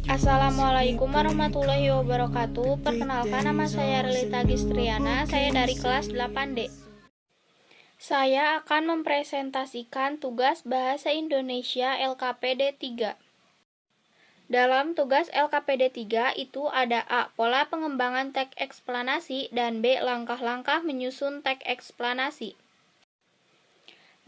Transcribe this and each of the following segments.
Assalamualaikum warahmatullahi wabarakatuh. Perkenalkan, nama saya Relita Gistriana. Saya dari kelas 8D. Saya akan mempresentasikan tugas Bahasa Indonesia LKPD 3. Dalam tugas LKPD 3 itu ada A. Pola pengembangan teks eksplanasi dan B. Langkah-langkah menyusun teks eksplanasi.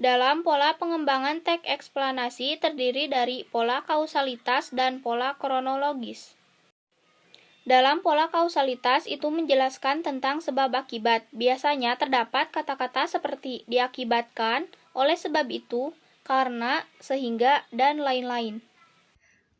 Dalam pola pengembangan teks eksplanasi terdiri dari pola kausalitas dan pola kronologis. Dalam pola kausalitas itu menjelaskan tentang sebab akibat. Biasanya terdapat kata-kata seperti diakibatkan, oleh sebab itu, karena, sehingga, dan lain-lain.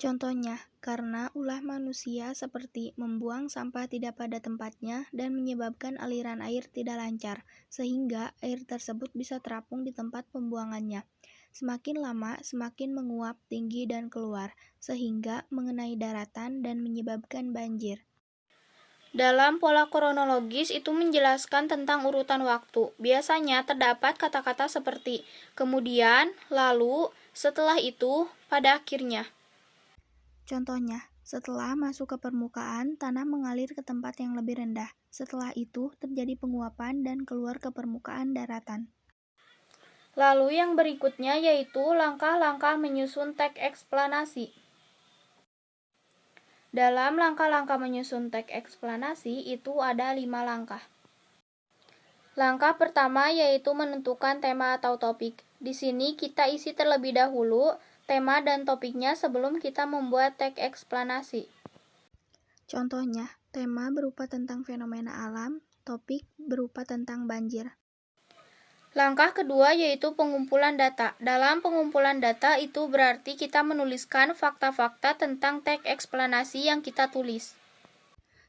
Contohnya, karena ulah manusia seperti membuang sampah tidak pada tempatnya dan menyebabkan aliran air tidak lancar, sehingga air tersebut bisa terapung di tempat pembuangannya. Semakin lama, semakin menguap tinggi dan keluar, sehingga mengenai daratan dan menyebabkan banjir. Dalam pola kronologis itu menjelaskan tentang urutan waktu. Biasanya terdapat kata-kata seperti kemudian, lalu, setelah itu, pada akhirnya. Contohnya, setelah masuk ke permukaan, tanah mengalir ke tempat yang lebih rendah. Setelah itu, terjadi penguapan dan keluar ke permukaan daratan. Lalu yang berikutnya yaitu langkah-langkah menyusun teks eksplanasi. Dalam langkah-langkah menyusun teks eksplanasi itu ada 5 langkah. Langkah pertama yaitu menentukan tema atau topik. Di sini kita isi terlebih dahulu tema dan topiknya sebelum kita membuat teks eksplanasi. Contohnya, tema berupa tentang fenomena alam, topik berupa tentang banjir. Langkah kedua yaitu pengumpulan data. Dalam pengumpulan data itu berarti kita menuliskan fakta-fakta tentang teks eksplanasi yang kita tulis.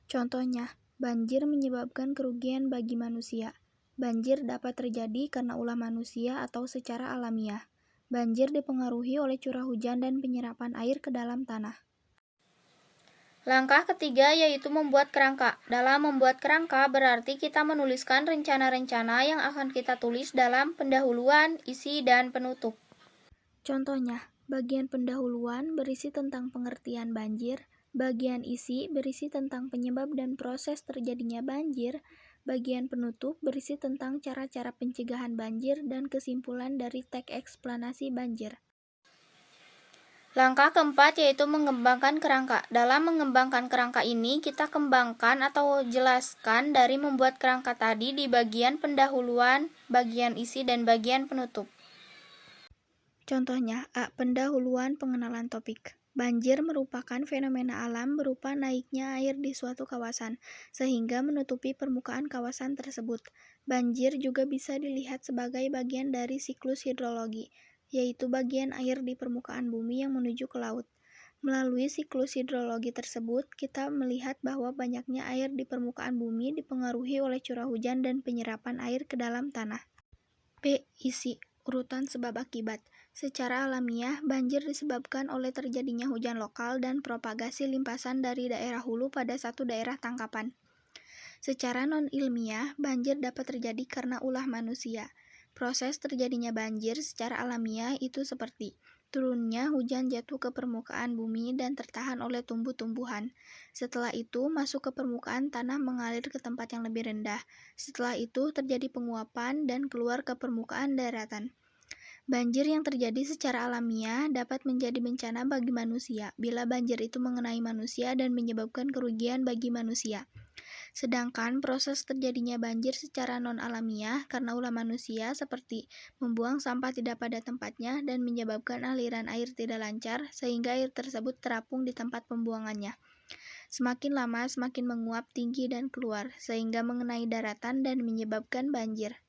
Contohnya, banjir menyebabkan kerugian bagi manusia. Banjir dapat terjadi karena ulah manusia atau secara alamiah. Banjir dipengaruhi oleh curah hujan dan penyerapan air ke dalam tanah. Langkah ketiga yaitu membuat kerangka. Dalam membuat kerangka berarti kita menuliskan rencana-rencana yang akan kita tulis dalam pendahuluan, isi, dan penutup. Contohnya, bagian pendahuluan berisi tentang pengertian banjir, bagian isi berisi tentang penyebab dan proses terjadinya banjir, bagian penutup berisi tentang cara-cara pencegahan banjir dan kesimpulan dari teks eksplanasi banjir. Langkah keempat yaitu mengembangkan kerangka. Dalam mengembangkan kerangka ini, kita kembangkan atau jelaskan dari membuat kerangka tadi di bagian pendahuluan, bagian isi, dan bagian penutup. Contohnya, A. Pendahuluan pengenalan topik. Banjir merupakan fenomena alam berupa naiknya air di suatu kawasan, sehingga menutupi permukaan kawasan tersebut. Banjir juga bisa dilihat sebagai bagian dari siklus hidrologi, yaitu bagian air di permukaan bumi yang menuju ke laut. Melalui siklus hidrologi tersebut, kita melihat bahwa banyaknya air di permukaan bumi dipengaruhi oleh curah hujan dan penyerapan air ke dalam tanah. B. Isi urutan sebab akibat. Secara alamiah, banjir disebabkan oleh terjadinya hujan lokal dan propagasi limpasan dari daerah hulu pada satu daerah tangkapan. Secara non-ilmiah, banjir dapat terjadi karena ulah manusia. Proses terjadinya banjir secara alamiah itu seperti turunnya hujan jatuh ke permukaan bumi dan tertahan oleh tumbuh-tumbuhan. Setelah itu, masuk ke permukaan tanah mengalir ke tempat yang lebih rendah. Setelah itu, terjadi penguapan dan keluar ke permukaan daratan. Banjir yang terjadi secara alamiah dapat menjadi bencana bagi manusia bila banjir itu mengenai manusia dan menyebabkan kerugian bagi manusia. Sedangkan proses terjadinya banjir secara non-alamiah karena ulah manusia seperti membuang sampah tidak pada tempatnya dan menyebabkan aliran air tidak lancar sehingga air tersebut terapung di tempat pembuangannya. Semakin lama semakin menguap tinggi dan keluar sehingga mengenai daratan dan menyebabkan banjir.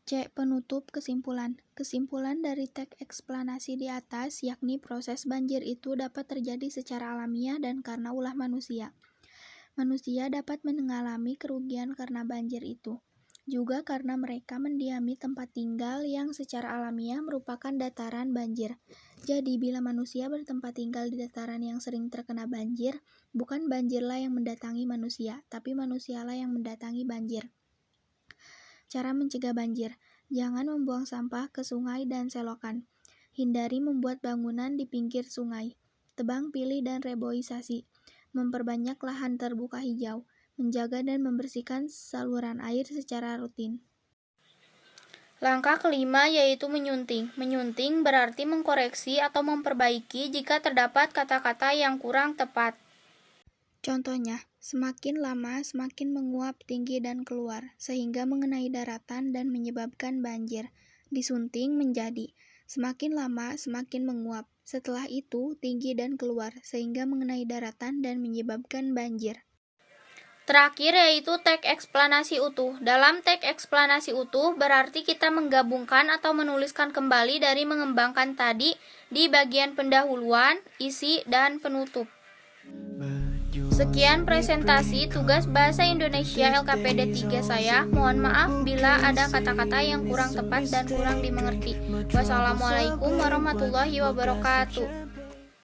C. Penutup kesimpulan. Kesimpulan dari teks eksplanasi di atas yakni proses banjir itu dapat terjadi secara alamiah dan karena ulah manusia. Manusia dapat mengalami kerugian karena banjir itu, juga karena mereka mendiami tempat tinggal yang secara alamiah merupakan dataran banjir. Jadi, bila manusia bertempat tinggal di dataran yang sering terkena banjir, bukan banjirlah yang mendatangi manusia, tapi manusialah yang mendatangi banjir. Cara mencegah banjir. Jangan membuang sampah ke sungai dan selokan. Hindari membuat bangunan di pinggir sungai. tebang pilih dan reboisasi, memperbanyak lahan terbuka hijau, menjaga dan membersihkan saluran air secara rutin. Langkah kelima yaitu menyunting. Menyunting berarti mengkoreksi atau memperbaiki jika terdapat kata-kata yang kurang tepat. Contohnya, semakin lama semakin menguap tinggi dan keluar, sehingga mengenai daratan dan menyebabkan banjir. Disunting menjadi, semakin lama semakin menguap, setelah itu tinggi dan keluar, sehingga mengenai daratan dan menyebabkan banjir. Terakhir yaitu teks eksplanasi utuh. Dalam teks eksplanasi utuh berarti kita menggabungkan atau menuliskan kembali dari mengembangkan tadi di bagian pendahuluan, isi, dan penutup. Sekian presentasi tugas Bahasa Indonesia LKPD 3 saya. Mohon maaf bila ada kata-kata yang kurang tepat dan kurang dimengerti. Wassalamualaikum warahmatullahi wabarakatuh.